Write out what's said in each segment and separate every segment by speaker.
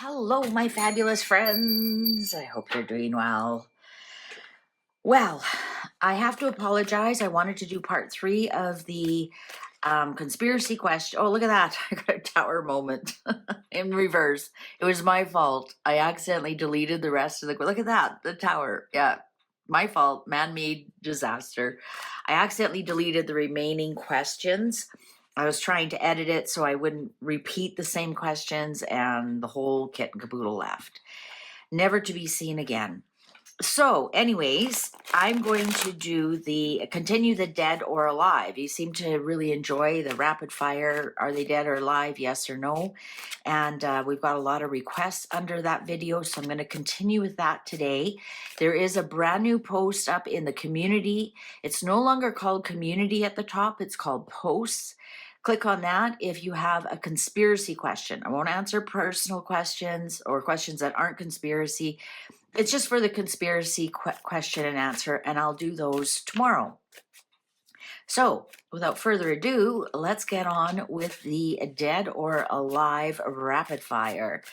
Speaker 1: Hello, my fabulous friends. I hope you're doing well. Well, I have to apologize. I wanted to do part 3 of the conspiracy question. Oh, look at that. I got a tower moment in reverse. It was my fault. I accidentally deleted the rest of the... Look at that, the tower. Yeah, my fault. Man-made disaster. I accidentally deleted the remaining questions. I was trying to edit it so I wouldn't repeat the same questions, and the whole kit and caboodle left. Never to be seen again. So anyways, I'm going to continue the dead or alive. You seem to really enjoy the rapid fire. Are they dead or alive? Yes or no? And we've got a lot of requests under that video, so I'm going to continue with that today. There is a brand new post up in the community. It's no longer called community at the top. It's called posts. Click on that if you have a conspiracy question. I won't answer personal questions or questions that aren't conspiracy. It's just for the conspiracy question and answer, and I'll do those tomorrow. So, without further ado, let's get on with the dead or alive rapid fire.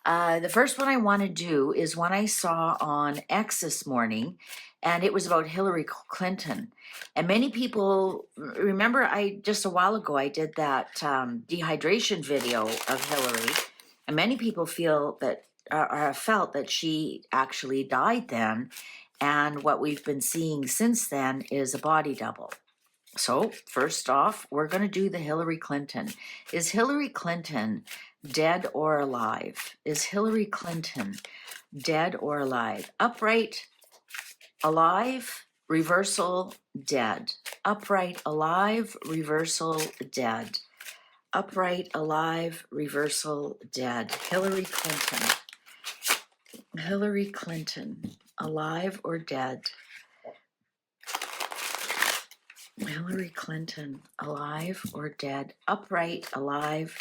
Speaker 1: The first one I want to do is one I saw on X this morning, and it was about Hillary Clinton. And many people remember just a while ago I did that dehydration video of Hillary, and many people felt that she actually died then, and what we've been seeing since then is a body double. So first off, we're going to do the Hillary Clinton. Is Hillary Clinton dead or alive? Is Hillary Clinton dead or alive? Upright, alive, reversal, dead. Upright, alive, reversal, dead. Upright, alive, reversal, dead. Hillary Clinton. Hillary Clinton, alive or dead? Hillary Clinton, alive or dead? Upright, alive,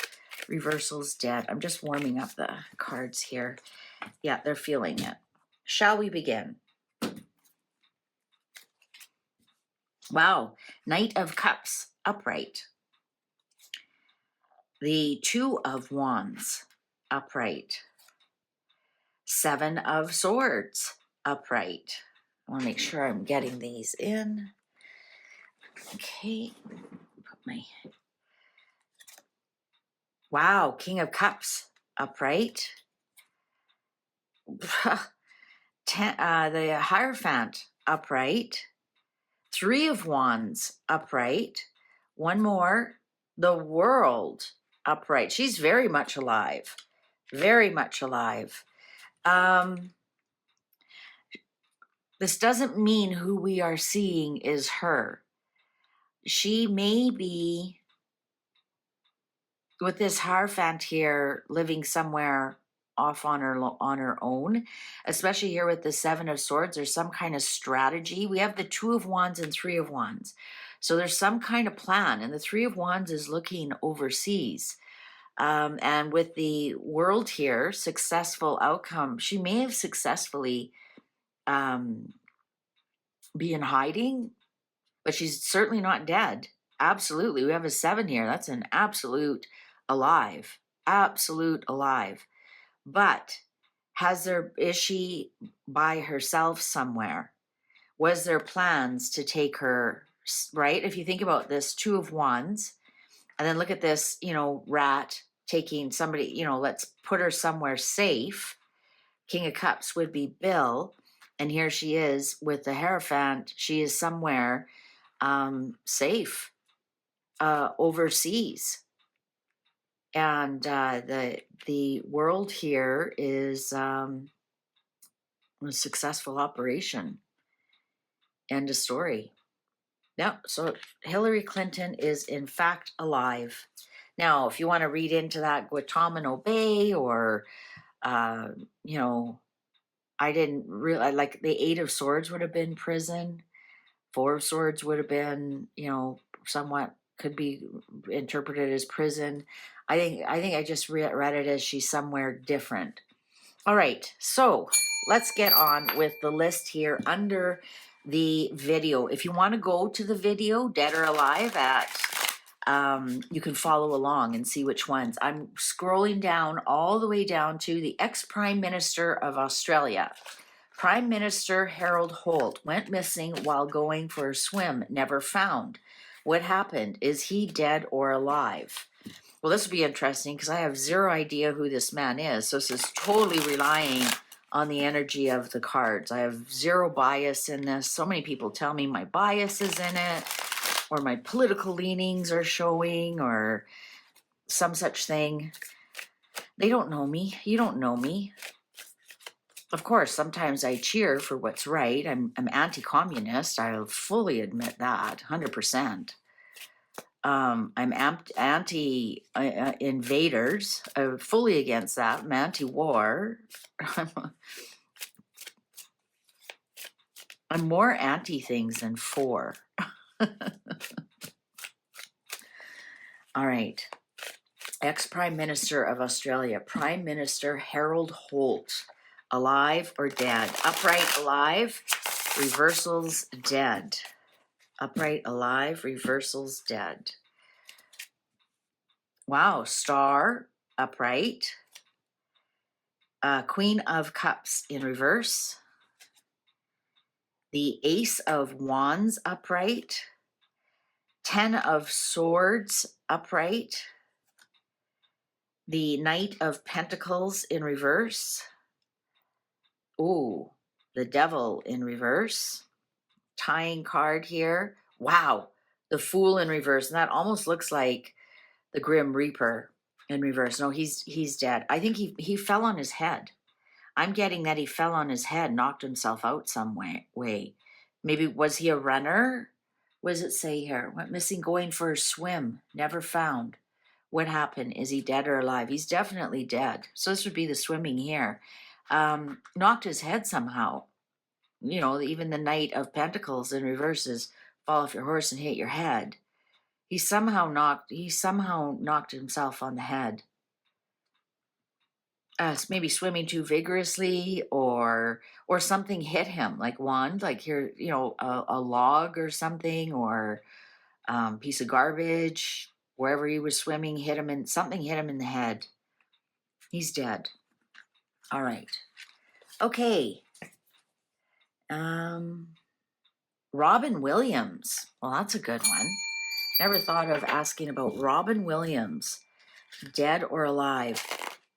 Speaker 1: reversals, dead. I'm just warming up the cards here. Yeah, they're feeling it. Shall we begin? Wow, Knight of Cups, upright. The Two of Wands, upright. Seven of Swords, upright. I want to make sure I'm getting these in. Okay, put my... Wow, King of Cups, upright. The Hierophant, upright. Three of Wands, upright. One more, the World, upright. She's very much alive, very much alive. This doesn't mean who we are seeing is her. She may be, with this Hierophant here, living somewhere off on her own, especially here with the Seven of Swords. There's some kind of strategy. We have the Two of Wands and Three of Wands. So there's some kind of plan, and the Three of Wands is looking overseas. And with the World here, successful outcome, she may have successfully be in hiding, but she's certainly not dead. Absolutely. We have a 7 here. That's an absolute alive. Absolute alive. But is she by herself somewhere? Was there plans to take her, right? If you think about this Two of Wands, and then look at this, rat taking somebody, let's put her somewhere safe. King of Cups would be Bill. And here she is with the Hierophant. She is somewhere safe, overseas. And the World here is a successful operation. End of story. Yeah, so Hillary Clinton is in fact alive. Now, if you want to read into that Guantanamo Bay or, I didn't really, like the Eight of Swords would have been prison. Four of Swords would have been, somewhat could be interpreted as prison. I think I just read it as she's somewhere different. All right, so let's get on with the list here under the video. If you want to go to the video, Dead or Alive, at you can follow along and see which ones. I'm scrolling down all the way down to the ex-Prime Minister of Australia. Prime Minister Harold Holt went missing while going for a swim, never found. What happened? Is he dead or alive? Well, this will be interesting because I have zero idea who this man is. So this is totally relying on the energy of the cards. I have zero bias in this. So many people tell me my bias is in it, or my political leanings are showing, or some such thing. They don't know me. You don't know me. Of course, sometimes I cheer for what's right. I'm anti-communist. I'll fully admit that, 100%. I'm anti-invaders, fully against that. I'm anti-war. I'm more anti-things than for. All right. Ex-Prime Minister of Australia, Prime Minister Harold Holt. Alive or dead? Upright, alive. Reversals, dead. Upright, alive. Reversals, dead. Wow. Star, upright. Queen of Cups in reverse. The Ace of Wands, upright. 10 of Swords, upright. The Knight of Pentacles in reverse. Ooh, the Devil in reverse. Tying card here. Wow, the Fool in reverse. And that almost looks like the Grim Reaper in reverse. No, he's dead. I think he fell on his head. I'm getting that he fell on his head, knocked himself out some way. Maybe, was he a runner? What does it say here? Went missing going for a swim, never found. What happened? Is he dead or alive? He's definitely dead. So this would be the swimming here. Knocked his head somehow. You know, even the Knight of Pentacles in reverse is fall off your horse and hit your head. He somehow knocked himself on the head. Maybe swimming too vigorously, or something hit him, like wand, like here, you know, a log or something, or piece of garbage, wherever he was swimming, something hit him in the head. He's dead. All right. Okay. Robin Williams. Well, that's a good one. Never thought of asking about Robin Williams. Dead or alive?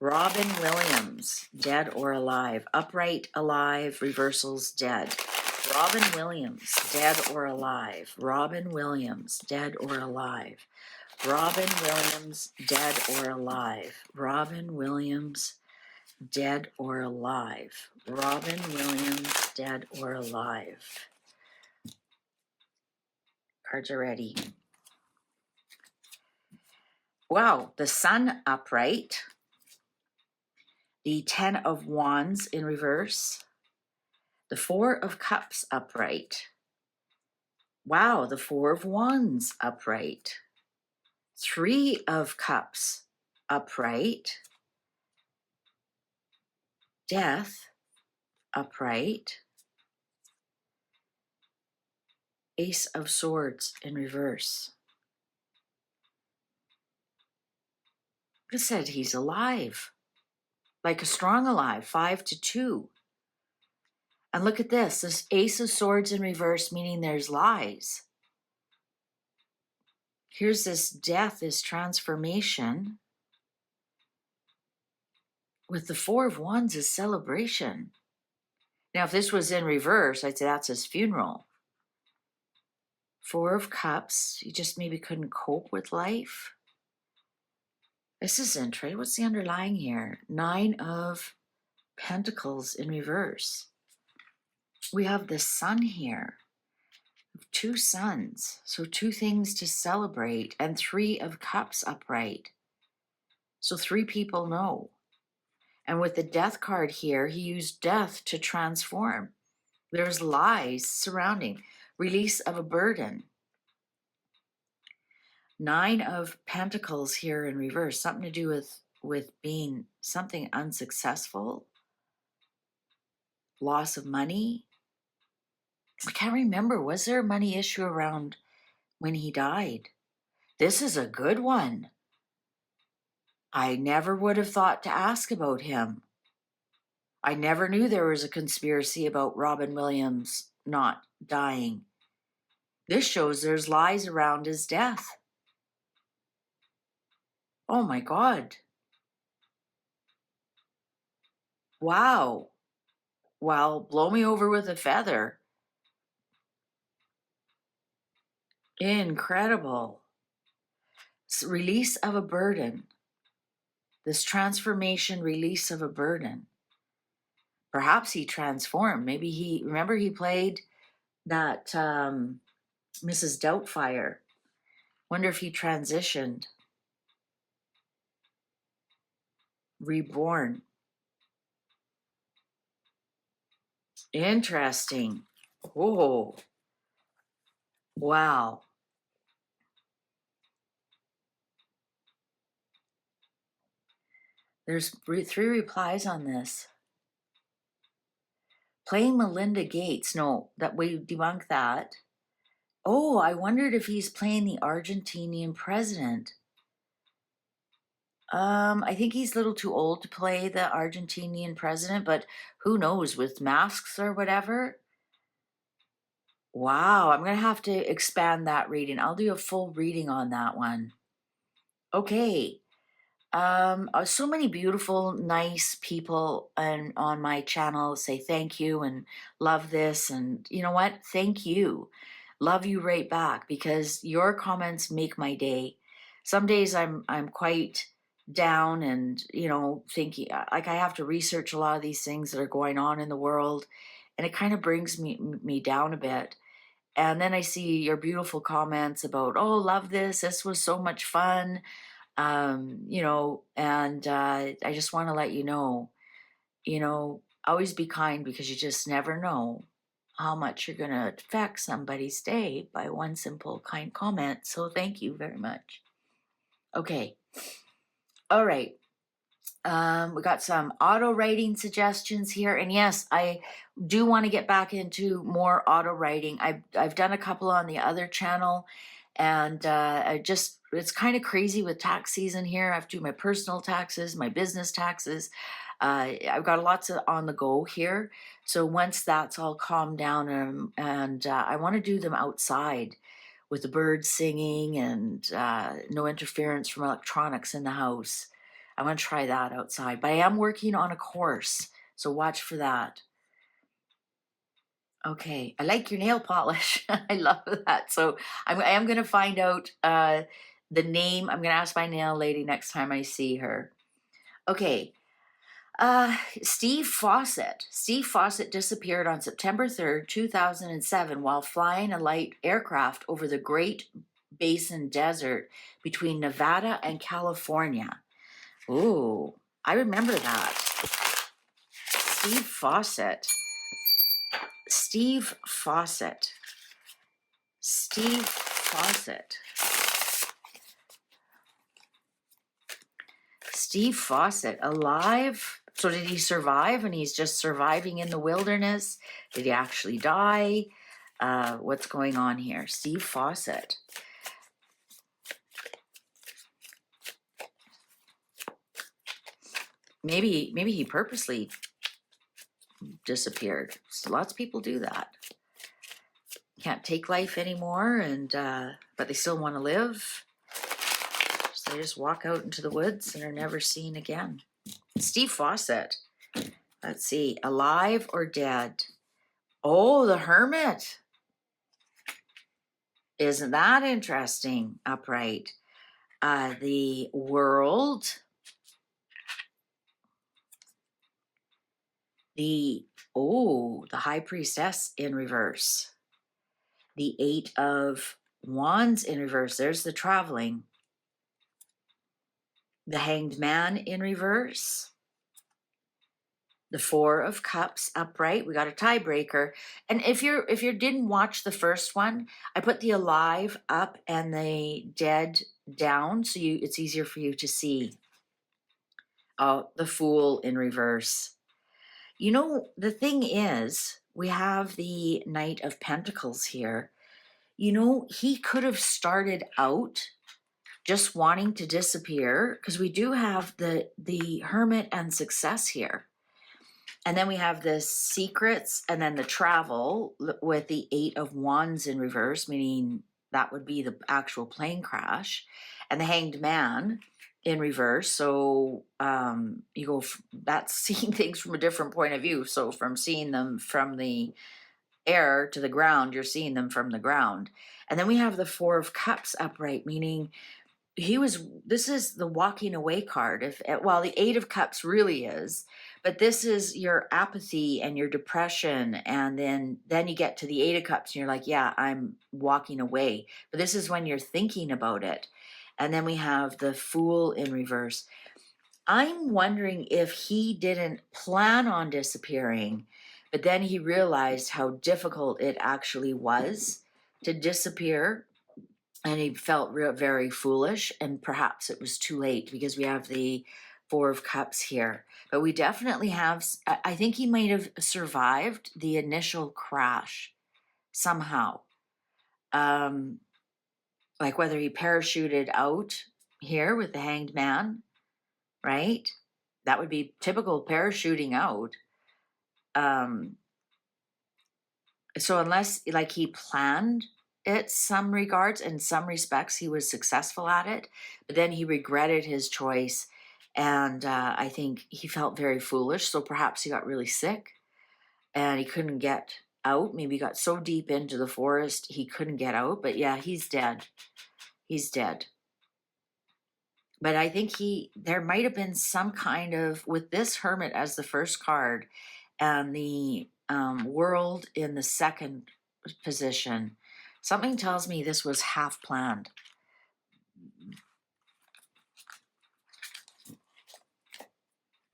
Speaker 1: Robin Williams. Dead or alive? Upright, alive. Reversals, dead. Robin Williams. Dead or alive? Robin Williams. Dead or alive? Robin Williams. Dead or alive? Robin Williams. Dead or alive? Robin Williams. Dead or alive? Cards are ready. Wow, the Sun upright. The 10 of Wands in reverse. The 4 of Cups upright. Wow, the 4 of Wands upright. 3 of Cups upright. Death upright. Ace of Swords in reverse. It said he's alive. Like a strong alive, 5-2. And look at this Ace of Swords in reverse, meaning there's lies. Here's this death, this transformation. With the 4 of Wands is celebration. Now, if this was in reverse, I'd say that's his funeral. 4 of Cups, you just maybe couldn't cope with life. This is interesting. What's the underlying here? 9 of Pentacles in reverse. We have the Sun here. 2 suns. So 2 things to celebrate. And 3 of Cups upright. So 3 people know. And with the Death card here, he used death to transform. There's lies surrounding. Release of a burden. 9 of Pentacles here in reverse. Something to do with being something unsuccessful. Loss of money. I can't remember. Was there a money issue around when he died? This is a good one. I never would have thought to ask about him. I never knew there was a conspiracy about Robin Williams not dying. This shows there's lies around his death. Oh my God. Wow. Well, blow me over with a feather. Incredible. Release of a burden. This transformation, release of a burden. Perhaps he transformed. Maybe remember he played that Mrs. Doubtfire. Wonder if he transitioned. Reborn. Interesting. Oh, wow. There's 3 replies on this. Playing Melinda Gates. No, that we debunk that. Oh, I wondered if he's playing the Argentinian president. I think he's a little too old to play the Argentinian president, but who knows, with masks or whatever. Wow, I'm going to have to expand that reading. I'll do a full reading on that one. Okay. So many beautiful, nice people on my channel say thank you and love this. And you know what? Thank you. Love you right back, because your comments make my day. Some days I'm quite down and, thinking like I have to research a lot of these things that are going on in the world, and it kind of brings me down a bit. And then I see your beautiful comments about, oh, love this. This was so much fun. And I just want to let always be kind, because you just never know how much you're going to affect somebody's day by one simple kind comment. So thank you very much. Okay. All right. We got some auto writing suggestions here, and yes, I do want to get back into more auto writing. I've done a couple on the other channel, and it's kind of crazy with tax season here. I have to do my personal taxes, my business taxes. I've got lots on the go here. So once that's all calmed down, and I want to do them outside with the birds singing and no interference from electronics in the house. I want to try that outside, but I am working on a course, so watch for that. Okay, I like your nail polish. I love that. So I am going to find out the name. I'm going to ask my nail lady next time I see her. Okay. Steve Fossett. Steve Fossett disappeared on September 3rd, 2007, while flying a light aircraft over the Great Basin Desert between Nevada and California. Ooh, I remember that. Steve Fossett. Steve Fossett. Steve Fossett. Steve Fossett, alive? So did he survive and he's just surviving in the wilderness? Did he actually die? What's going on here? Steve Fossett. Maybe he purposely disappeared. So lots of people do that. Can't take life anymore, and but they still want to live. So they just walk out into the woods and are never seen again. Steve Fossett. Let's see, alive or dead? Oh, the Hermit. Isn't that interesting? Upright. The World. The High Priestess in reverse. The 8 of Wands in reverse. There's the traveling. The Hanged Man in reverse. The 4 of Cups upright. We got a tiebreaker. And if you didn't watch the first one, I put the alive up and the dead down, so it's easier for you to see. Oh, the Fool in reverse. The thing is, we have the Knight of Pentacles here. He could have started out just wanting to disappear, because we do have the Hermit and Success here. And then we have the Secrets and then the Travel with the Eight of Wands in reverse, meaning that would be the actual plane crash, and the Hanged Man in reverse. So you go, that's seeing things from a different point of view. So from seeing them from the air to the ground, you're seeing them from the ground. And then we have the Four of Cups upright, meaning this is the walking away card. The Eight of Cups really is, but this is your apathy and your depression. And then you get to the Eight of Cups and you're like, yeah, I'm walking away. But this is when you're thinking about it. And then we have the Fool in reverse. I'm wondering if he didn't plan on disappearing, but then he realized how difficult it actually was to disappear. And he felt very foolish, and perhaps it was too late because we have the Four of Cups here. But we definitely have, I think he might have survived the initial crash somehow. Like whether he parachuted out here with the Hanged Man, right? That would be typical parachuting out. So unless like he planned it some regards, in some respects he was successful at it, but then he regretted his choice, and I think he felt very foolish. So perhaps he got really sick and he couldn't get out. Maybe he got so deep into the forest he couldn't get out. But yeah, he's dead. He's dead. But I think there might have been some kind of, with this Hermit as the first card and the World in the second position, something tells me this was half planned.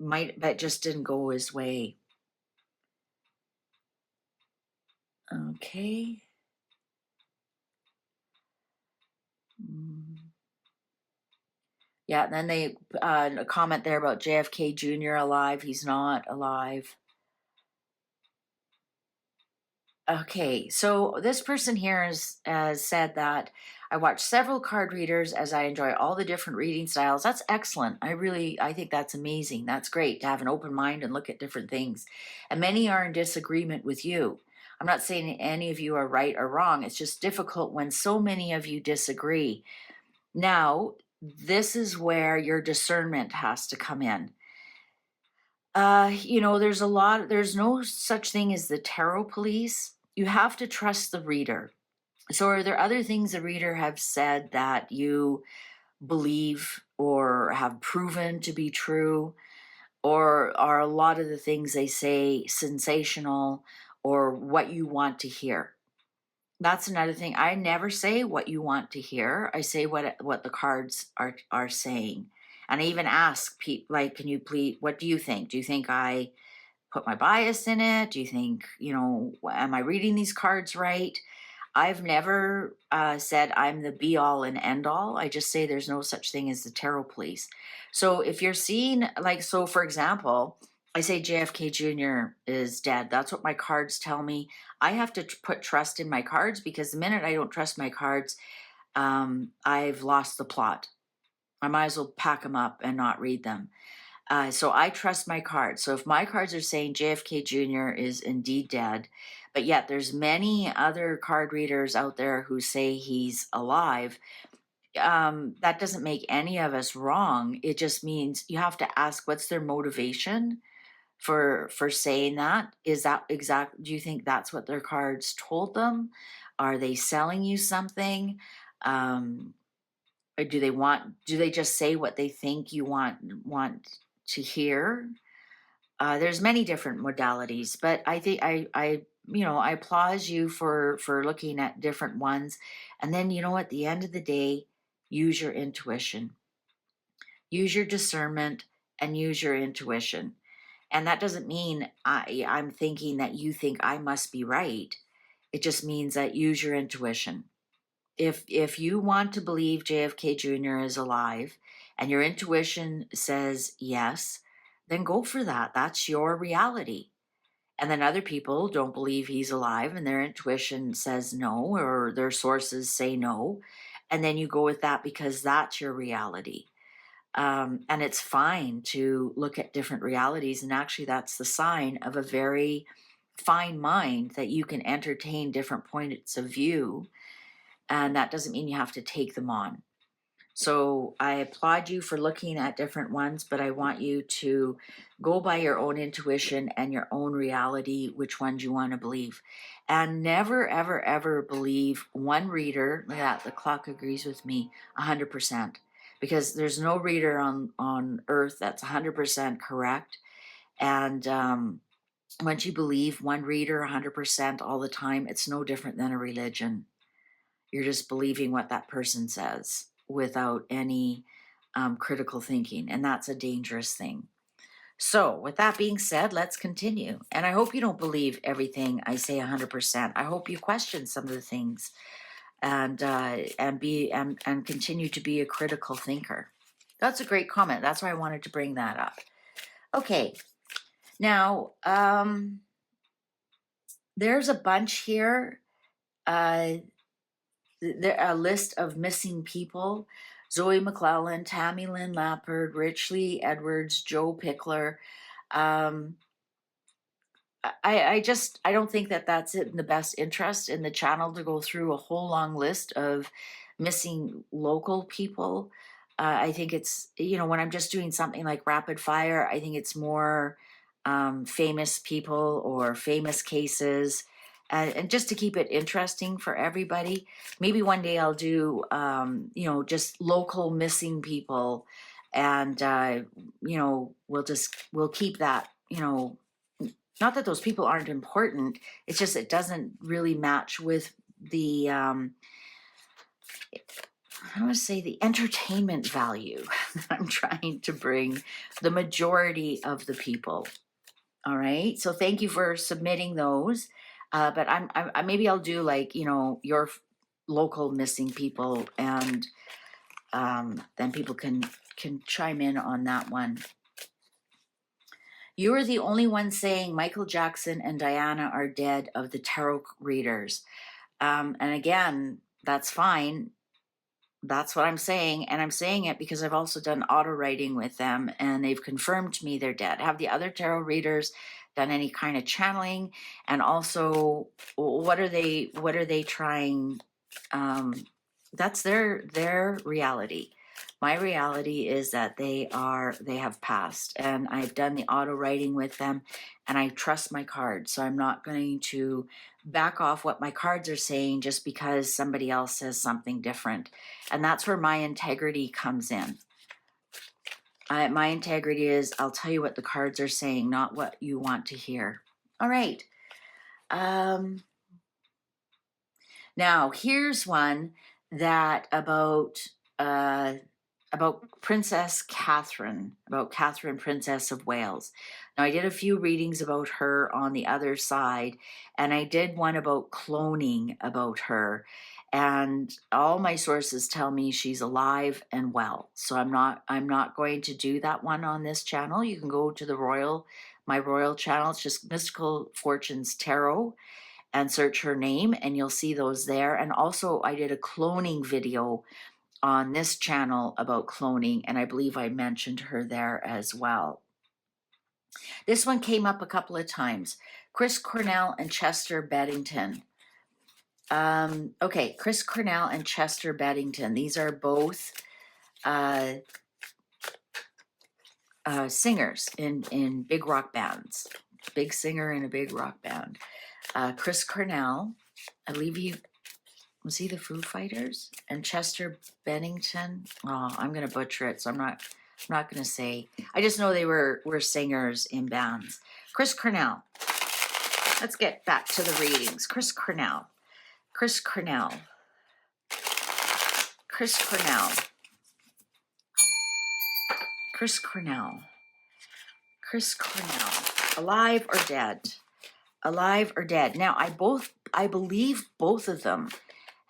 Speaker 1: That just didn't go his way. Okay. Yeah, and then they a comment there about JFK Jr. alive. He's not alive. Okay, so this person here has said that I watch several card readers as I enjoy all the different reading styles. That's excellent. I think that's amazing. That's great to have an open mind and look at different things. And many are in disagreement with you. I'm not saying any of you are right or wrong. It's just difficult when so many of you disagree. Now, this is where your discernment has to come in. There's no such thing as the tarot police. You have to trust the reader. So are there other things the reader have said that you believe or have proven to be true? Or are a lot of the things they say sensational or what you want to hear? That's another thing. I never say what you want to hear. I say what the cards are saying. And I even ask people, like, can you please, what do you think? Do you think I put my bias in it? Do you think, am I reading these cards right? I've never said I'm the be all and end all. I just say there's no such thing as the tarot police. So if you're seeing, so for example, I say JFK Jr. is dead. That's what my cards tell me. I have to put trust in my cards, because the minute I don't trust my cards, I've lost the plot. I might as well pack them up and not read them. So I trust my cards. So if my cards are saying JFK Jr. is indeed dead, but yet there's many other card readers out there who say he's alive, that doesn't make any of us wrong. It just means you have to ask, what's their motivation for saying that? Is that exact? Do you think that's what their cards told them? Are they selling you something? Or do they just say what they think you want to hear? There's many different modalities, but I think I applaud you for looking at different ones. And then, at the end of the day, use your intuition, use your discernment, and use your intuition. And that doesn't mean I'm thinking that you think I must be right. It just means that use your intuition. If you want to believe JFK Jr. is alive and your intuition says yes, then go for that. That's your reality. And then other people don't believe he's alive and their intuition says no, or their sources say no. and then you go with that because that's your reality. And it's fine to look at different realities. And actually, that's the sign of a very fine mind, that you can entertain different points of view. And that doesn't mean you have to take them on. So I applaud you for looking at different ones, but I want you to go by your own intuition and your own reality, which ones you want to believe. And never, ever, ever believe one reader. Look at that, the clock agrees with me 100%. Because there's no reader on earth that's 100% correct. And once you believe one reader 100% all the time, it's no different than a religion. You're just believing what that person says without any critical thinking. And that's a dangerous thing. So with that being said, let's continue. And I hope you don't believe everything I say 100%. I hope you question some of the things and continue to be a critical thinker. That's a great comment. That's why I wanted to bring that up. Okay. Now, there's a bunch here. There a list of missing people: Zoe McClellan, Tammy Lynn Lappard, Rich Lee Edwards, Joe Pickler. I don't think that that's in the best interest in the channel to go through a whole long list of missing local people. I think it's, when I'm just doing something like rapid fire, I think it's more famous people or famous cases. And just to keep it interesting for everybody, maybe one day I'll do, just local missing people. And, we'll keep that, not that those people aren't important. It's just, it doesn't really match with the, I want to say the entertainment value that I'm trying to bring the majority of the people. All right. So thank you for submitting those. But I maybe I'll do like, your local missing people, and then people can chime in on that one. You are the only one saying Michael Jackson and Diana are dead of the tarot readers. And again, that's fine. That's what I'm saying. And I'm saying it because I've also done auto writing with them, and they've confirmed to me they're dead. Have the other tarot readers done any kind of channeling? And also, what are they trying? That's their reality. My reality is that they have passed, and I've done the auto writing with them, and I trust my cards. So I'm not going to back off what my cards are saying just because somebody else says something different. And that's where my integrity comes in. My integrity is, I'll tell you what the cards are saying, not what you want to hear. All right. Now here's one that about Princess Catherine, about Catherine, Princess of Wales. Now, I did a few readings about her on the other side, and I did one about cloning about her. And all my sources tell me she's alive and well. So I'm not going to do that one on this channel. You can go to my royal channel. It's just Mystical Fortunes Tarot, and search her name, and you'll see those there. And also, I did a cloning video on this channel about cloning, and I believe I mentioned her there as well. This one came up a couple of times. Chris Cornell and Chester Bennington. Okay, Chris Cornell and Chester Bennington. These are both singers in big rock bands. Big singer in a big rock band. Chris Cornell, I believe was he the Foo Fighters? And Chester Bennington. Oh, I'm going to butcher it, so I'm not going to say. I just know they were singers in bands. Chris Cornell. Let's get back to the readings. Chris Cornell. Chris Cornell. Chris Cornell. Chris Cornell. Chris Cornell. Alive or dead? Alive or dead? Now, I believe both of them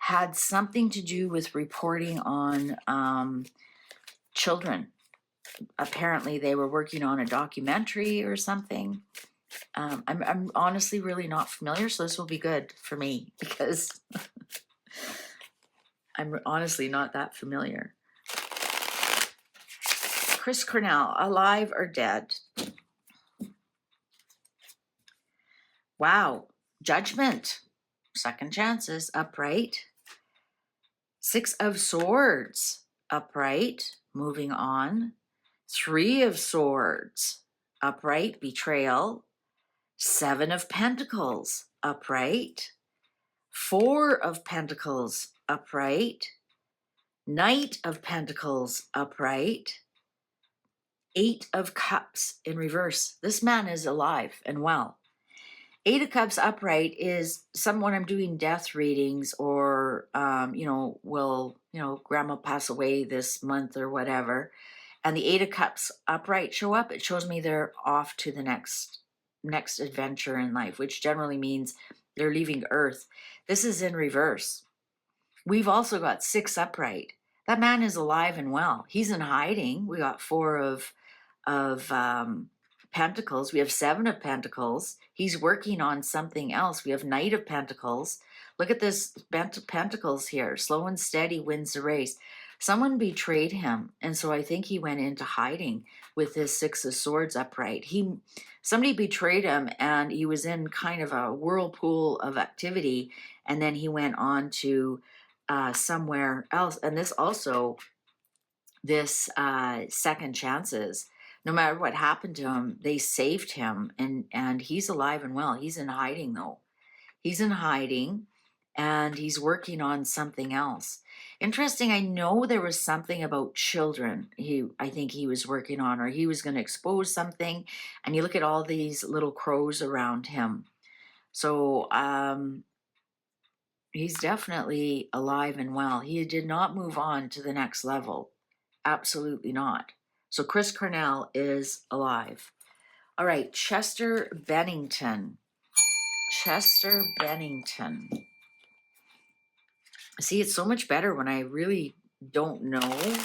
Speaker 1: had something to do with reporting on children. Apparently, they were working on a documentary or something. I'm honestly really not familiar, so this will be good for me because I'm honestly not that familiar. Chris Cornell, alive or dead? Wow. Judgment. Second chances, upright. Six of Swords, upright. Moving on. Three of Swords, upright. Betrayal. Seven of Pentacles, upright. Four of Pentacles, upright. Knight of Pentacles, upright. Eight of Cups in reverse. This man is alive and well. Eight of Cups upright is someone I'm doing death readings or, will, grandma pass away this month or whatever. And the Eight of Cups upright show up. It shows me they're off to the next adventure in life, which generally means they're leaving Earth. This is in reverse. We've also got six upright. That man is alive and well. He's in hiding. We got four of Pentacles. We have seven of Pentacles. He's working on something else. We have Knight of Pentacles. Look at this Pentacles here. Slow and steady wins the race. Someone betrayed him, and so I think he went into hiding with his Six of Swords upright. Somebody betrayed him, and he was in kind of a whirlpool of activity, and then he went on to somewhere else. And this second chances. No matter what happened to him, they saved him, and he's alive and well. He's in hiding, though. He's in hiding, and he's working on something else. Interesting, I know there was something about children I think he was working on, or he was going to expose something, and you look at all these little crows around him. So he's definitely alive and well. He did not move on to the next level. Absolutely not. So Chris Cornell is alive. All right, Chester Bennington. Chester Bennington. See, it's so much better when I really don't know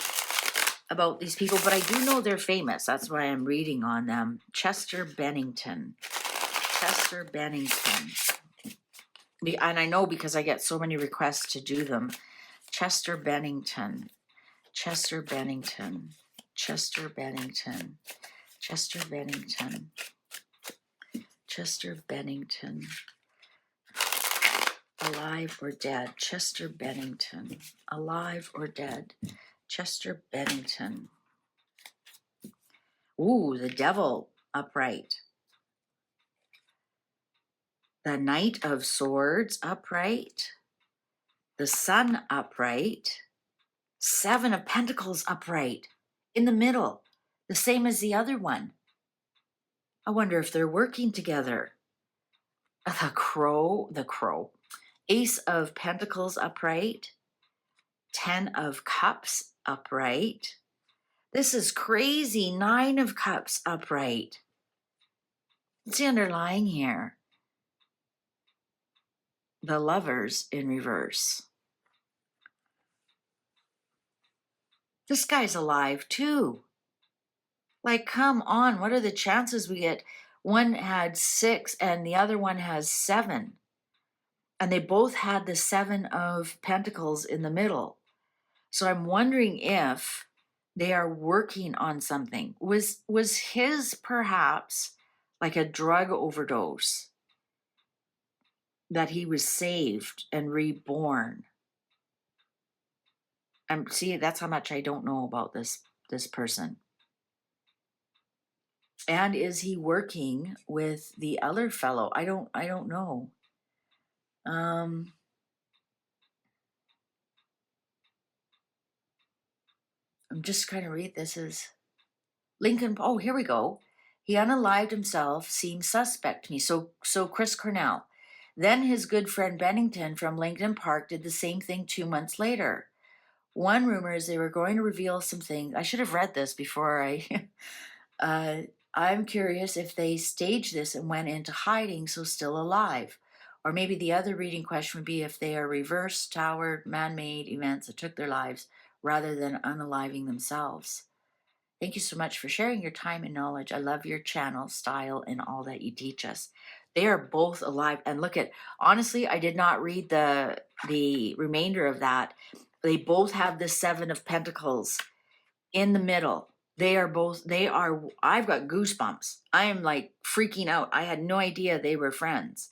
Speaker 1: about these people, but I do know they're famous. That's why I'm reading on them. Chester Bennington. Chester Bennington. And I know because I get so many requests to do them. Chester Bennington. Chester Bennington. Chester Bennington. Chester Bennington. Chester Bennington. Alive or dead? Chester Bennington. Alive or dead? Chester Bennington. Ooh, the Devil upright. The Knight of Swords upright. The Sun upright. Seven of Pentacles upright. In the middle. The same as the other one. I wonder if they're working together. The Crow. Ace of Pentacles upright. 10 of Cups upright. This is crazy. 9 of Cups upright. What's the underlying here? The Lovers in reverse. This guy's alive too. Like, come on. What are the chances we get? One had 6 and the other one has 7. And they both had the 7 of Pentacles in the middle. So I'm wondering if they are working on something. Was his perhaps like a drug overdose that he was saved and reborn? See, that's how much I don't know about this person. And is he working with the other fellow? I don't know. I'm just trying to read. This is Lincoln. Oh, here we go. He unalived himself, seems suspect to me. So Chris Cornell. Then his good friend Bennington from Lincoln Park did the same thing 2 months later. One rumor is they were going to reveal something. I should have read this before I'm curious if they staged this and went into hiding, so still alive. Or maybe the other reading question would be if they are reverse towered, man-made events that took their lives rather than unaliving themselves. Thank you so much for sharing your time and knowledge. I love your channel, style, and all that you teach us. They are both alive. And look at, honestly, I did not read the remainder of that. They both have the Seven of Pentacles in the middle. I've got goosebumps. I am like freaking out. I had no idea they were friends.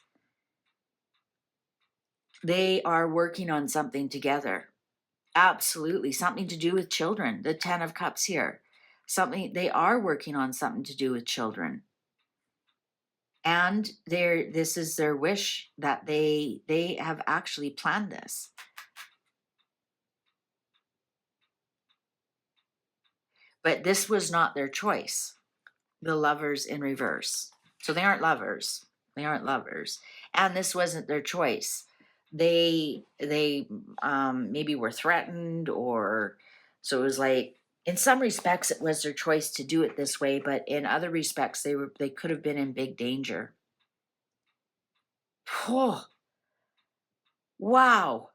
Speaker 1: They are working on something together. Absolutely. Something to do with children. The Ten of Cups here. They are working on something to do with children. And this is their wish that they have actually planned this. But this was not their choice. The Lovers in reverse. So they aren't lovers. They aren't lovers. And this wasn't their choice. They maybe were threatened, or so it was like, in some respects it was their choice to do it this way, but in other respects they could have been in big danger. Oh, wow.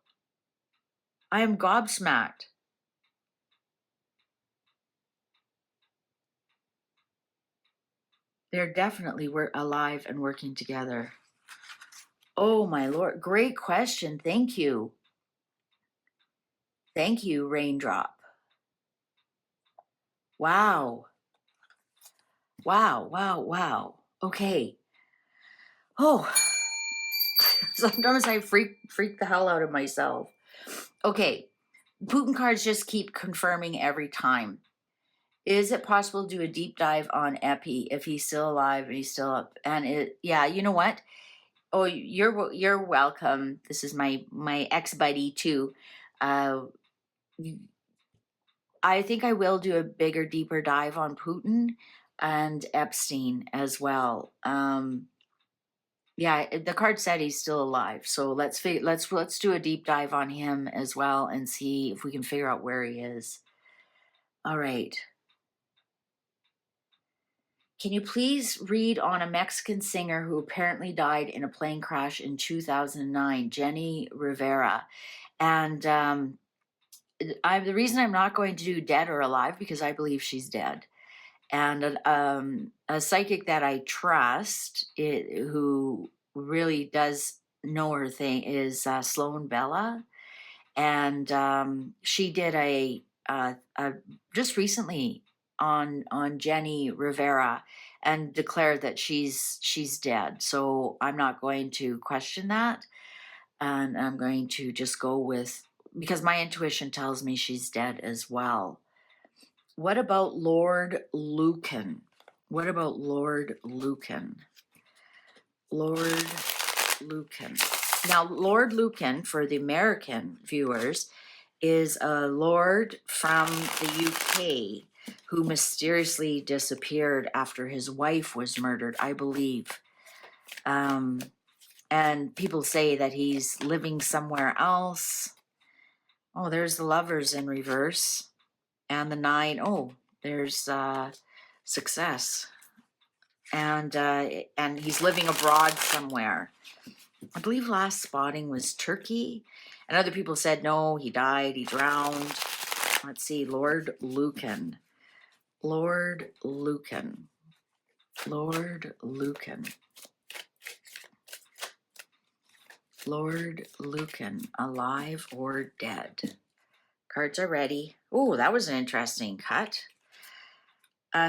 Speaker 1: I am gobsmacked. They're definitely alive and working together. Oh my Lord, great question. Thank you. Thank you, Raindrop. Wow. Wow, wow, wow. Okay. Oh, sometimes I freak the hell out of myself. Okay. Putin cards just keep confirming every time. Is it possible to do a deep dive on Epi if he's still alive and he's still up? And yeah, you know what? Oh, you're welcome. This is my ex buddy too. I think I will do a bigger, deeper dive on Putin and Epstein as well. Yeah, the card said he's still alive, so let's do a deep dive on him as well and see if we can figure out where he is. All right. Can you please read on a Mexican singer who apparently died in a plane crash in 2009, Jenny Rivera? And the reason I'm not going to do dead or alive, because I believe she's dead. And a psychic that I trust, who really does know her thing, is Sloan Bella. And she did a just recently on Jenny Rivera and declared that she's dead. So I'm not going to question that, and I'm going to just go with, because my intuition tells me she's dead as well. What about Lord Lucan? What about Lord Lucan? Lord Lucan. Now, Lord Lucan, for the American viewers, is a lord from the UK who mysteriously disappeared after his wife was murdered, I believe. And people say that he's living somewhere else. Oh, there's the Lovers in reverse. And the 9. Oh, there's success. And he's living abroad somewhere. I believe last spotting was Turkey. And other people said, no, he died, he drowned. Let's see, Lord Lucan. Lord Lucan. Lord Lucan. Lord Lucan, alive or dead? Cards are ready. Oh, that was an interesting cut.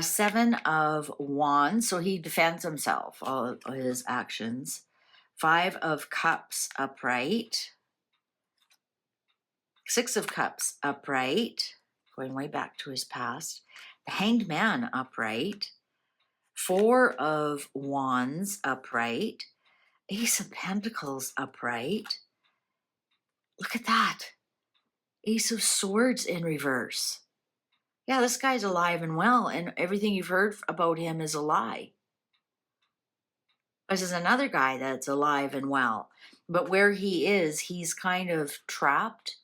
Speaker 1: 7 of Wands, so he defends himself, all of his actions. 5 of Cups upright. 6 of Cups upright, going way back to his past. The Hanged Man upright. 4 of Wands upright. Ace of Pentacles upright. Look at that. Ace of Swords in reverse. Yeah, this guy's alive and well, and everything you've heard about him is a lie. This is another guy that's alive and well, but where he is, he's kind of trapped.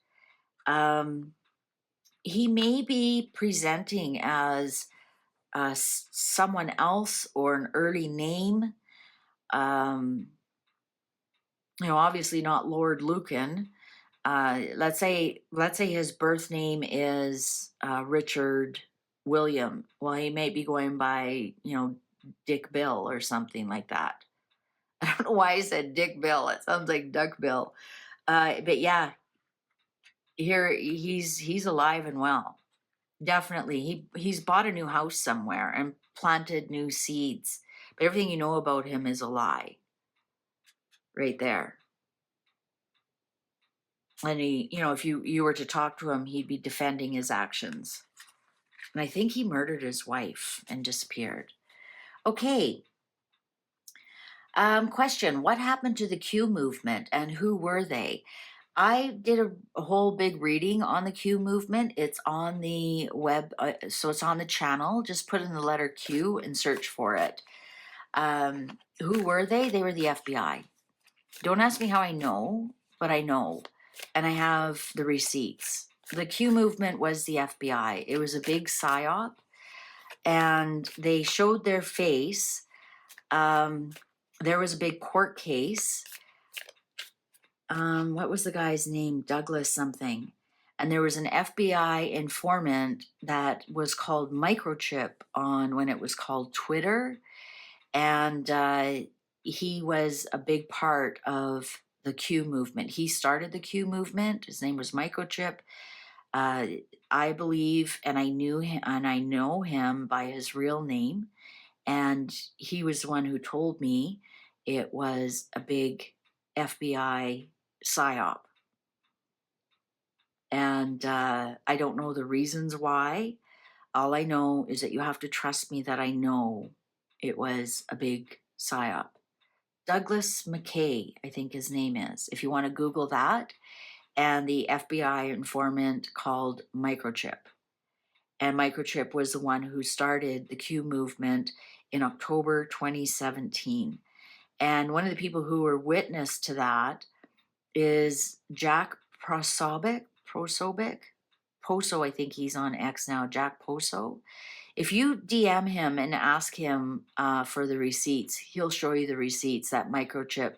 Speaker 1: He may be presenting as someone else or an early name. Obviously not Lord Lucan. Let's say his birth name is Richard William. Well, he may be going by, Dick Bill or something like that. I don't know why I said Dick Bill. It sounds like Duck Bill. But yeah, here he's alive and well. Definitely. He's bought a new house somewhere and planted new seeds. But everything you know about him is a lie. Right there. And he, if you were to talk to him, he'd be defending his actions. And I think he murdered his wife and disappeared. Okay. Question: what happened to the Q movement and who were they? I did a whole big reading on the Q movement. It's on the web, so it's on the channel. Just put in the letter Q and search for it. Who were they? They were the FBI. Don't ask me how I know, but I know. And I have the receipts. The Q movement was the FBI. It was a big psyop, and they showed their face. There was a big court case. What was the guy's name? Douglas something. And there was an FBI informant that was called Microchip on when it was called Twitter. And he was a big part of the Q movement. He started the Q movement. His name was Microchip. I believe, and I knew him, and I know him by his real name. And he was the one who told me it was a big FBI psyop. And I don't know the reasons why. All I know is that you have to trust me that I know it was a big psyop. Douglas McKay, I think his name is, if you want to Google that, and the FBI informant called Microchip. And Microchip was the one who started the Q movement in October 2017. And one of the people who were witness to that is Jack Posobiec. Poso, I think he's on X now, Jack Poso. If you DM him and ask him for the receipts, he'll show you the receipts that Microchip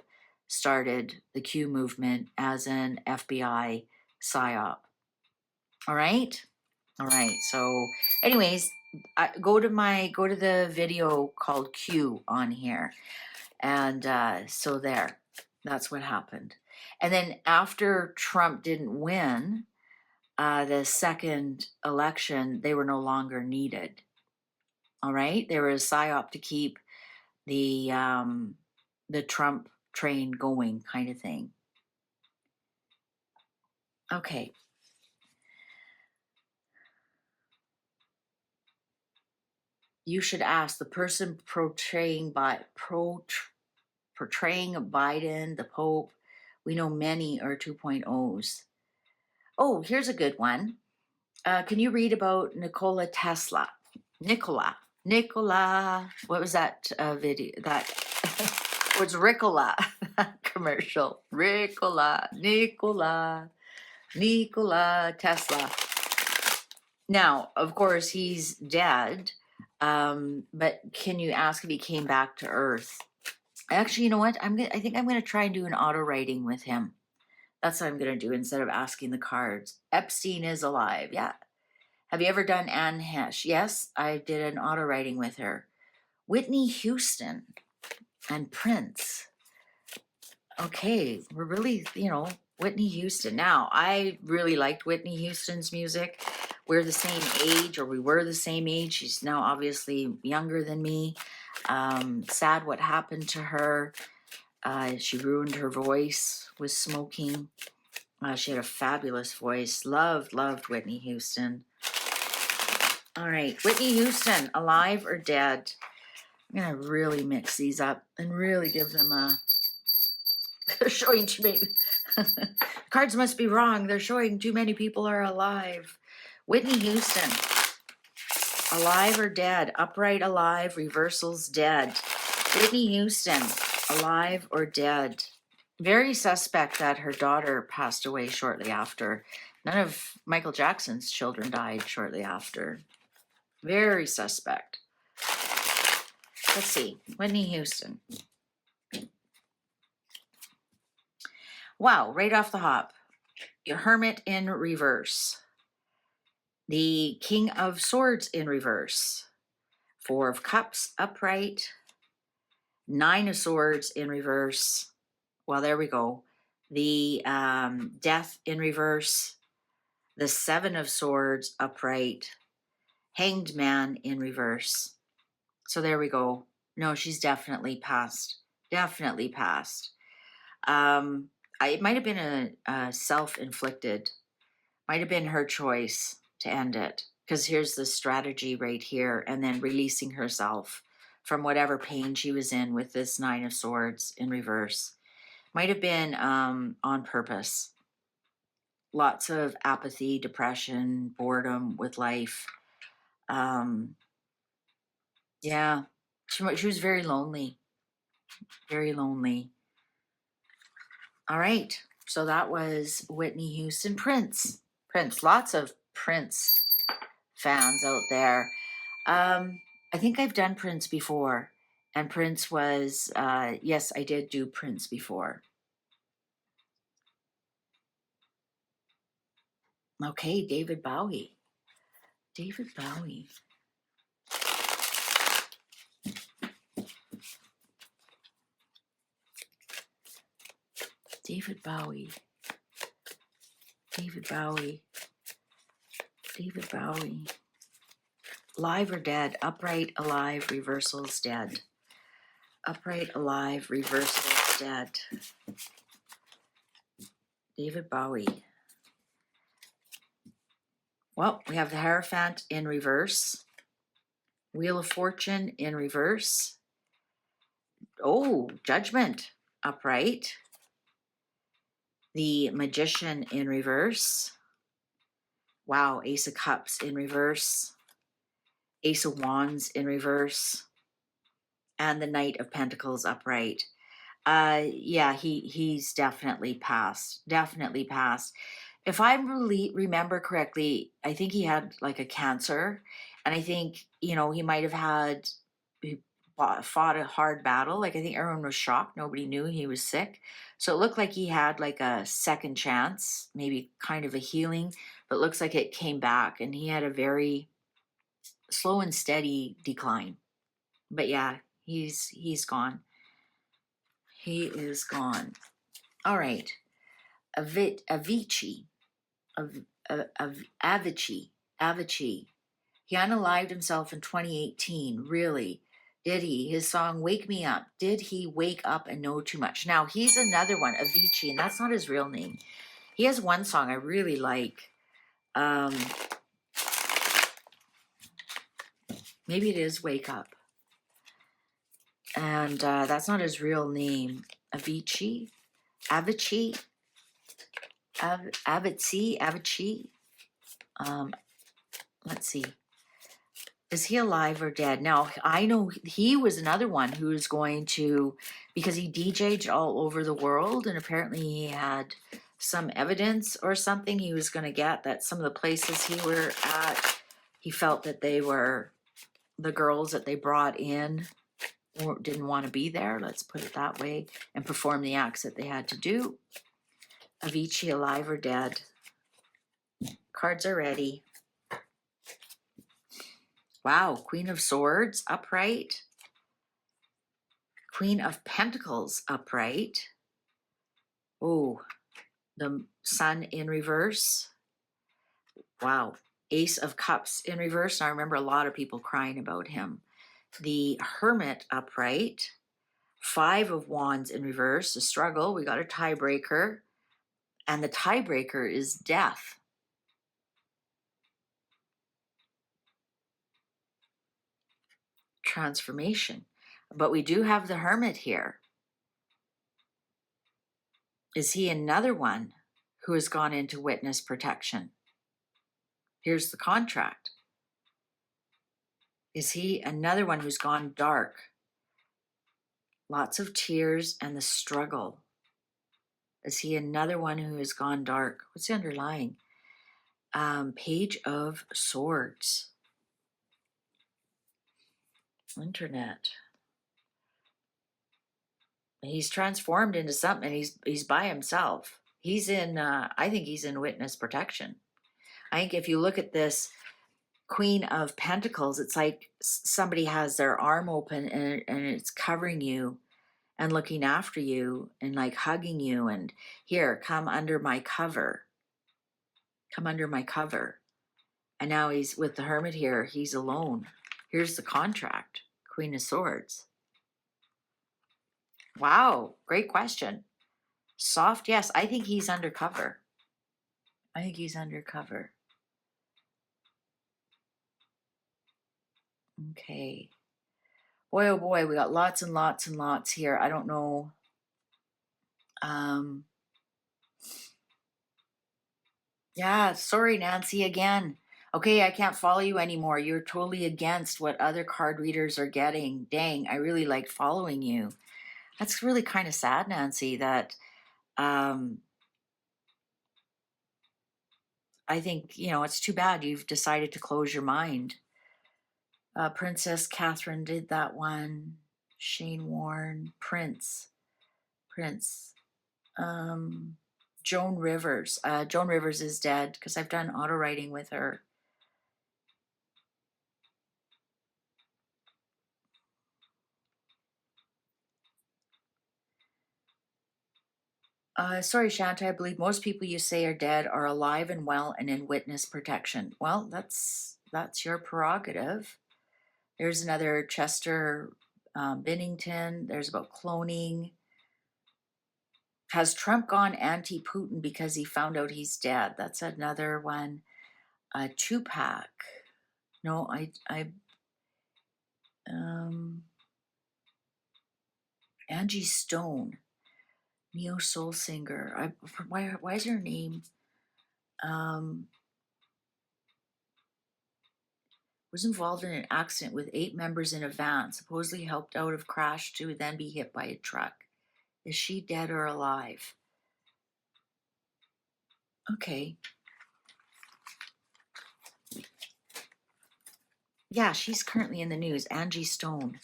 Speaker 1: started the Q movement as an FBI psyop. All right? All right. So anyways, go to the video called Q on here. And so there, that's what happened. And then after Trump didn't win the second election, they were no longer needed. All right. They were a psyop to keep the Trump train going, kind of thing. Okay. You should ask the person portraying Biden, the Pope. We know many are 2.0s. Oh, here's a good one. Can you read about Nikola Tesla? Nikola. What was that video? That was Ricola commercial. Ricola. Nikola Tesla. Now, of course, he's dead. But can you ask if he came back to Earth? Actually, you know what? I think I'm gonna try and do an auto writing with him. That's what I'm gonna do instead of asking the cards. Epstein is alive. Yeah. Have you ever done Anne Hesh? Yes, I did an auto writing with her. Whitney Houston and Prince. Okay, we're really, Whitney Houston. Now, I really liked Whitney Houston's music. We're the same age, or we were the same age. She's now obviously younger than me. Sad what happened to her. She ruined her voice with smoking. She had a fabulous voice. Loved Whitney Houston. All right, Whitney Houston, alive or dead? I'm going to really mix these up and really give them a... They're showing too many... Cards must be wrong. They're showing too many people are alive. Whitney Houston, alive or dead? Upright, alive. Reversals, dead. Whitney Houston, alive or dead? Very suspect that her daughter passed away shortly after. None of Michael Jackson's children died shortly after. Very suspect. Let's see. Whitney Houston. Wow, right off the hop. Your Hermit in reverse. The King of Swords in reverse. Four of Cups upright. Nine of Swords in reverse. Well, there we go. The Death in reverse. the Seven of Swords upright, Hanged Man in reverse. So there we go. No, she's definitely passed. Definitely passed. It might have been a self-inflicted, might have been her choice to end it. Because here's the strategy right here, and then releasing herself from whatever pain she was in with this Nine of Swords in reverse. Might have been on purpose. Lots of apathy, depression, boredom with life. Yeah, she was very lonely. Very lonely. All right. So that was Whitney Houston. Prince. Lots of Prince fans out there. I think I've done Prince before. And Prince was, yes, I did do Prince before. Okay, David Bowie. David Bowie. David Bowie. David Bowie. David Bowie. Live or dead? Upright, alive, reversals, dead. Upright, alive, reversals, dead. David Bowie. Well, we have the Hierophant in reverse. Wheel of Fortune in reverse. Oh, Judgment upright. The Magician in reverse. Wow, Ace of Cups in reverse. Ace of Wands in reverse. And the Knight of Pentacles upright. Yeah, he's definitely passed. Definitely passed. If I remember correctly, I think he had like a cancer, and I think, you know, he might have fought a hard battle. Like, I think everyone was shocked. Nobody knew he was sick. So it looked like he had like a second chance, maybe kind of a healing, but it looks like it came back, and he had a very slow and steady decline. But yeah, he's gone. He is gone. All right. Avicii. Avicii. He unalived himself in 2018. Really? Did he? His song Wake Me Up. Did he wake up and know too much? Now, he's another one, Avicii, and that's not his real name. He has one song I really like. Maybe it is Wake Up. And that's not his real name. Avicii. Let's see. Is he alive or dead? Now, I know he was another one who was going to, because he DJ'd all over the world, and apparently he had some evidence or something he was going to get that some of the places he were at, he felt that they were, the girls that they brought in didn't want to be there, let's put it that way, and perform the acts that they had to do. Avicii, alive or dead? Cards are ready. Wow, Queen of Swords, upright. Queen of Pentacles, upright. Oh, the Sun in reverse. Wow, Ace of Cups in reverse. Now, I remember a lot of people crying about him. The Hermit, upright. Five of Wands in reverse, a struggle. We got a tiebreaker. And the tiebreaker is death. Transformation. But we do have the Hermit here. Is he another one who has gone into witness protection? Here's the contract. Is he another one who's gone dark? Lots of tears and the struggle. Is he another one who has gone dark? What's the underlying? Page of Swords. Internet. He's transformed into something. He's by himself. He's in, I think he's in witness protection. I think if you look at this Queen of Pentacles, it's like somebody has their arm open and it's covering you and looking after you and like hugging you and here, come under my cover. come under my cover. And now he's with the Hermit here. He's alone. Here's the contract. Queen of Swords. Wow, great question. Soft, yes. I think he's undercover. I think he's undercover. Okay. Boy, oh boy, we got lots and lots and lots here. I don't know. Yeah, sorry, Nancy, again. Okay, I can't follow you anymore. You're totally against what other card readers are getting. Dang, I really like following you. That's really kind of sad, Nancy, that I think, it's too bad you've decided to close your mind. Princess Catherine did that one. Shane Warne, Prince. Joan Rivers. Joan Rivers is dead because I've done auto writing with her. Sorry, Shanta, I believe most people you say are dead are alive and well and in witness protection. Well, that's your prerogative. There's another Chester Bennington. There's about cloning. Has Trump gone anti-Putin because he found out he's dead? That's another one. Tupac. No, Angie Stone. Neo soul singer. Why is her name? Was involved in an accident with 8 members in a van, supposedly helped out of crash to then be hit by a truck. Is she dead or alive? Okay. Yeah, she's currently in the news. Angie Stone.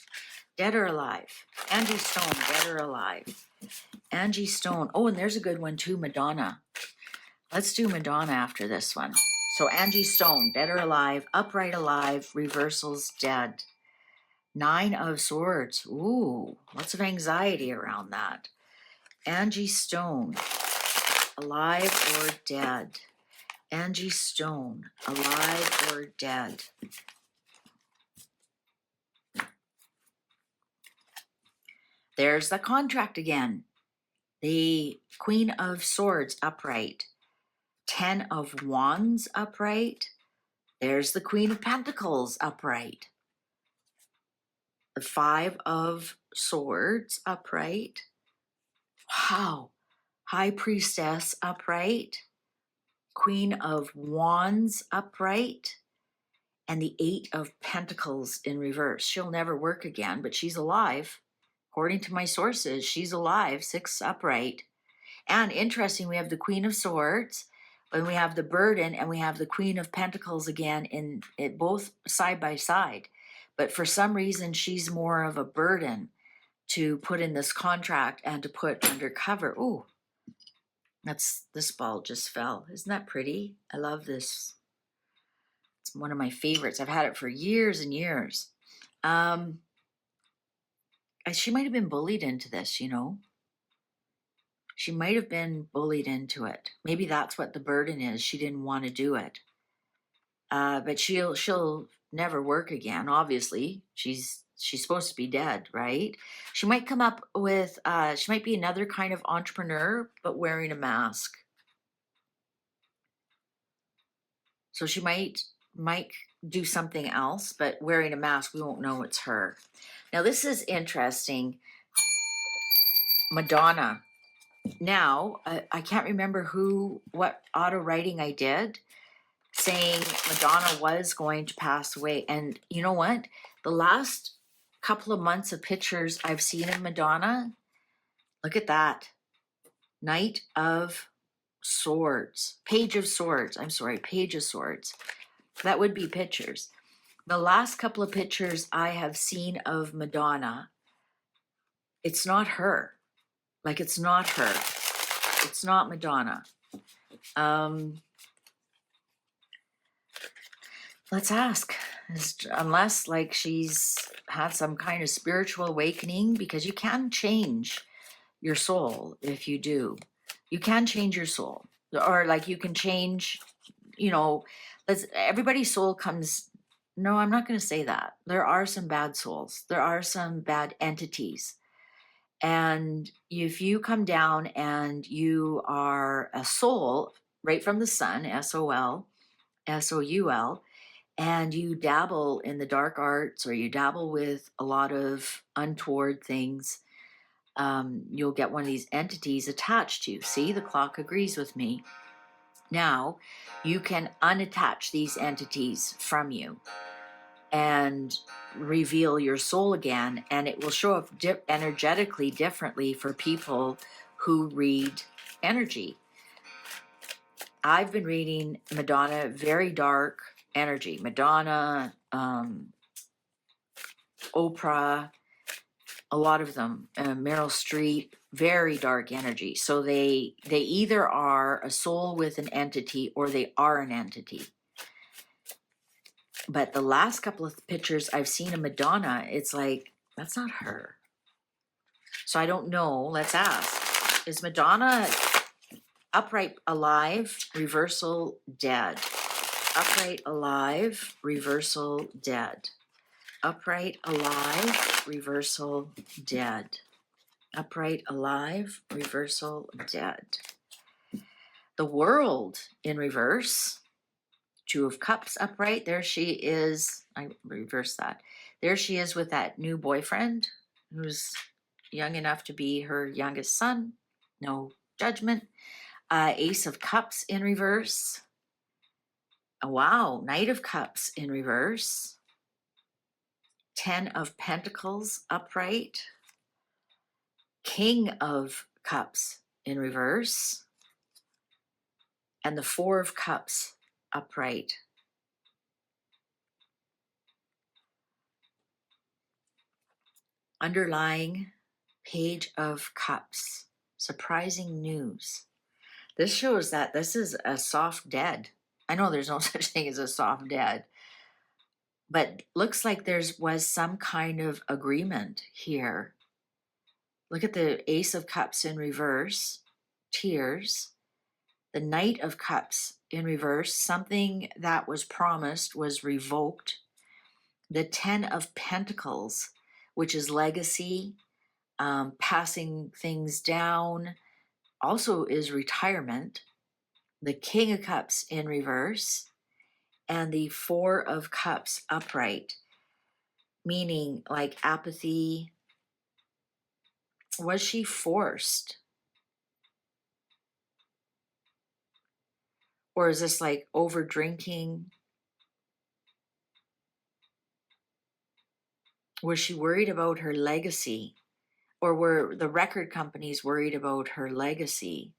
Speaker 1: Dead or alive? Angie Stone, dead or alive? Angie Stone. Oh, and there's a good one too, Madonna. Let's do Madonna after this one. So Angie Stone, dead or alive? Upright alive, reversals dead. 9 of Swords. Ooh, lots of anxiety around that. Angie Stone, alive or dead? Angie Stone, alive or dead? There's the contract again. The Queen of Swords upright. 10 of Wands upright. There's the Queen of Pentacles upright. The 5 of Swords upright. Wow. High Priestess upright. Queen of Wands upright. And the 8 of Pentacles in reverse. She'll never work again, but she's alive. According to my sources, she's alive, 6 upright. And interesting, we have the Queen of Swords, and we have the Burden, and we have the Queen of Pentacles again in it, both side by side. But for some reason, she's more of a burden to put in this contract and to put undercover. Ooh, this ball just fell. Isn't that pretty? I love this. It's one of my favorites. I've had it for years and years. She might have been bullied into this, She might have been bullied into it. Maybe that's what the burden is. She didn't want to do it. But she'll never work again. Obviously, she's supposed to be dead, right? She might come up with. She might be another kind of entrepreneur, but wearing a mask. So she might do something else, but wearing a mask, we won't know it's her. Now this is interesting. Madonna. Now, I can't remember what auto writing I did saying Madonna was going to pass away. And you know what? The last couple of months of pictures I've seen of Madonna, look at that. Knight of Swords. Page of Swords. I'm sorry, Page of Swords. That would be pictures. The last couple of pictures I have seen of Madonna, it's not her. Like, it's not her. It's not Madonna. Let's ask. Unless, like, she's had some kind of spiritual awakening, because you can change your soul if you do. You can change your soul. Or, like, you can change you know, everybody's soul comes. No, I'm not going to say that. There are some bad souls. There are some bad entities. And if you come down and you are a soul right from the sun, SOL, SOUL, and you dabble in the dark arts or you dabble with a lot of untoward things, you'll get one of these entities attached to you. See, the clock agrees with me. Now, you can unattach these entities from you and reveal your soul again, and it will show up energetically differently for people who read energy. I've been reading Madonna, very dark energy. Madonna, Oprah, a lot of them, Meryl Streep, very dark energy. So they either are a soul with an entity or they are an entity. But the last couple of pictures I've seen of Madonna, it's like, that's not her. So I don't know. Let's ask. Is Madonna upright, alive, reversal, dead? Upright, alive, reversal, dead. Upright, alive, reversal, dead. Upright, alive, reversal, dead. The World in reverse. Two of Cups upright. There she is. I reverse that. There she is with that new boyfriend who's young enough to be her youngest son. No judgment. Ace of Cups in reverse. Wow. Knight of Cups in reverse. 10 of Pentacles upright. King of Cups in reverse. And the 4 of Cups upright. Underlying Page of Cups. Surprising news. This shows that this is a soft dead. I know there's no such thing as a soft dead, but looks like there was some kind of agreement here. Look at the Ace of Cups in reverse, tears. The Knight of Cups in reverse, something that was promised was revoked. The 10 of Pentacles, which is legacy, passing things down, also is retirement. The King of Cups in reverse, and the 4 of Cups upright, meaning like apathy. Was she forced? Or is this like over drinking? Was she worried about her legacy? Or were the record companies worried about her legacy?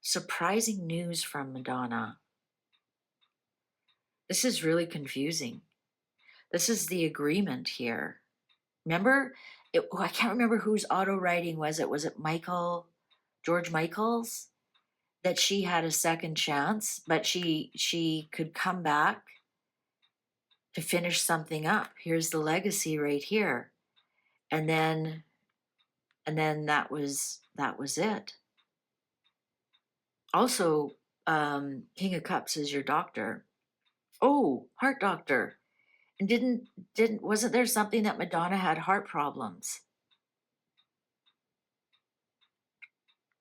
Speaker 1: Surprising news from Madonna. This is really confusing. This is the agreement here. Remember, I can't remember whose auto writing was it. Was it George Michael's? That she had a second chance, but she could come back to finish something up. Here's the legacy right here. And then that was it. Also, King of Cups is your doctor. Oh, heart doctor. And wasn't there something that Madonna had heart problems?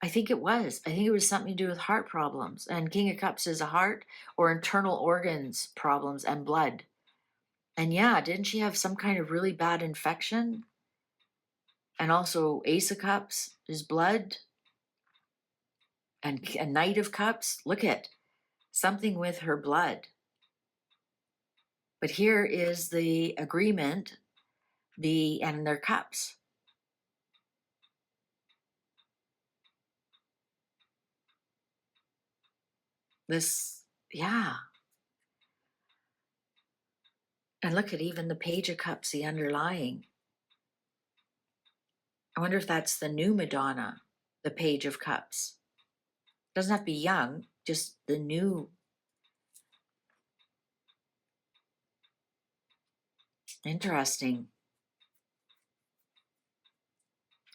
Speaker 1: I think it was. I think it was something to do with heart problems. And King of Cups is a heart or internal organs problems and blood. And yeah, didn't she have some kind of really bad infection? And also Ace of Cups is blood. And a Knight of Cups, look at something with her blood. But here is the agreement, and their cups. This, yeah. And look at even the Page of Cups, the underlying. I wonder if that's the new Madonna, the Page of Cups. Doesn't have to be young, just the new. Interesting.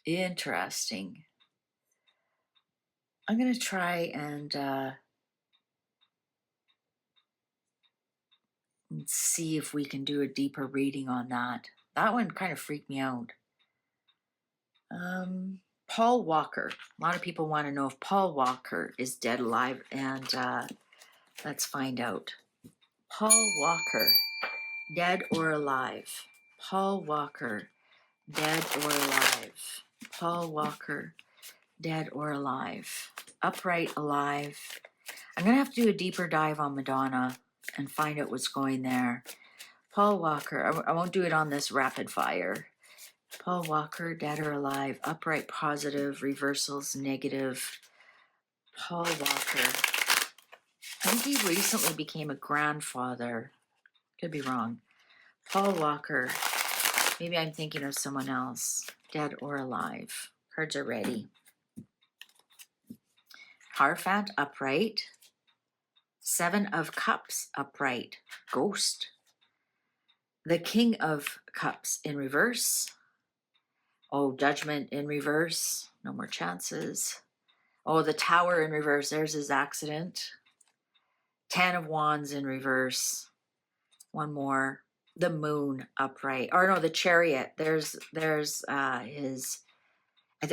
Speaker 1: Interesting. I'm going to try and Let's see if we can do a deeper reading on that. That one kind of freaked me out. Paul Walker. A lot of people want to know if Paul Walker is dead, alive, and let's find out. Paul Walker, dead or alive? Paul Walker, dead or alive? Paul Walker, dead or alive? Upright, alive. I'm going to have to do a deeper dive on Madonna and find out what's going there. Paul Walker, I won't do it on this rapid fire. Paul Walker, dead or alive? Upright, positive, reversals, negative. Paul Walker. I think he recently became a grandfather. Could be wrong. Paul Walker. Maybe I'm thinking of someone else. Dead or alive? Cards are ready. Hierophant, upright. 7 of Cups, upright. Ghost. The King of Cups in reverse. Oh, Judgment in reverse. No more chances. Oh, the Tower in reverse. There's his accident. 10 of Wands in reverse. One more. The Moon upright. Or no, the Chariot. There's his.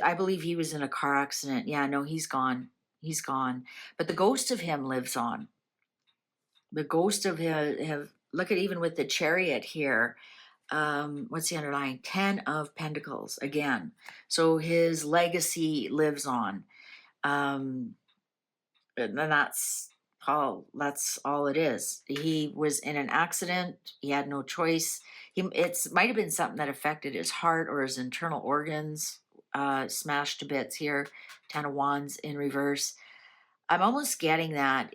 Speaker 1: I believe he was in a car accident. Yeah, no, he's gone. He's gone. But the ghost of him lives on. The ghost of him. Look at even with the Chariot here. What's the underlying? 10 of Pentacles again. So his legacy lives on. And that's Paul. That's all it is. He was in an accident. He had no choice. It might have been something that affected his heart or his internal organs, smashed to bits here. 10 of Wands in reverse. I'm almost getting that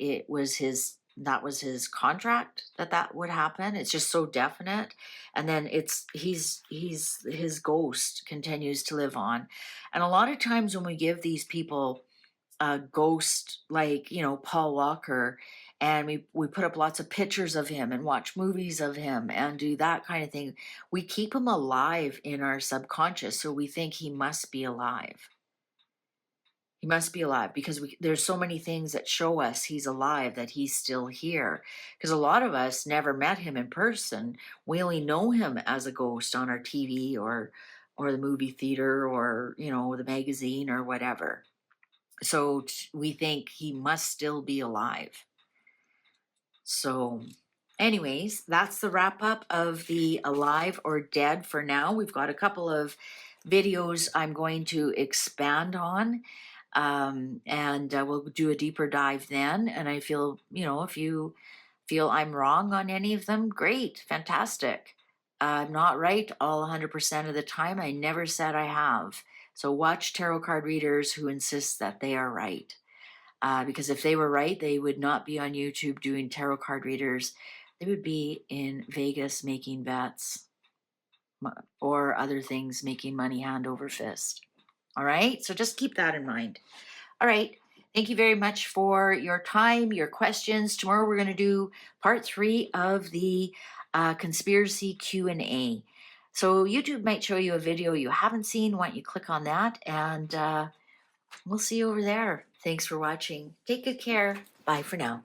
Speaker 1: that was his contract, that would happen. It's just so definite. And then his ghost continues to live on. And a lot of times when we give these people a ghost, like, Paul Walker, and we put up lots of pictures of him and watch movies of him and do that kind of thing, we keep him alive in our subconscious. So we think he must be alive. He must be alive because there's so many things that show us he's alive, that he's still here. Because a lot of us never met him in person. We only know him as a ghost on our TV or the movie theater or, the magazine or whatever. So we think he must still be alive. So anyways, that's the wrap up of the alive or dead for now. We've got a couple of videos I'm going to expand on. And we'll do a deeper dive then. And I feel, if you feel I'm wrong on any of them, great, fantastic. I'm not right all 100% of the time. I never said I have. So watch tarot card readers who insist that they are right. Because if they were right, they would not be on YouTube doing tarot card readers. They would be in Vegas making bets or other things, making money hand over fist. All right, so just keep that in mind. All right, thank you very much for your time, your questions. Tomorrow we're going to do part 3 of the conspiracy Q&A. So YouTube might show you a video you haven't seen. Why don't you click on that, and we'll see you over there. Thanks for watching. Take good care. Bye for now.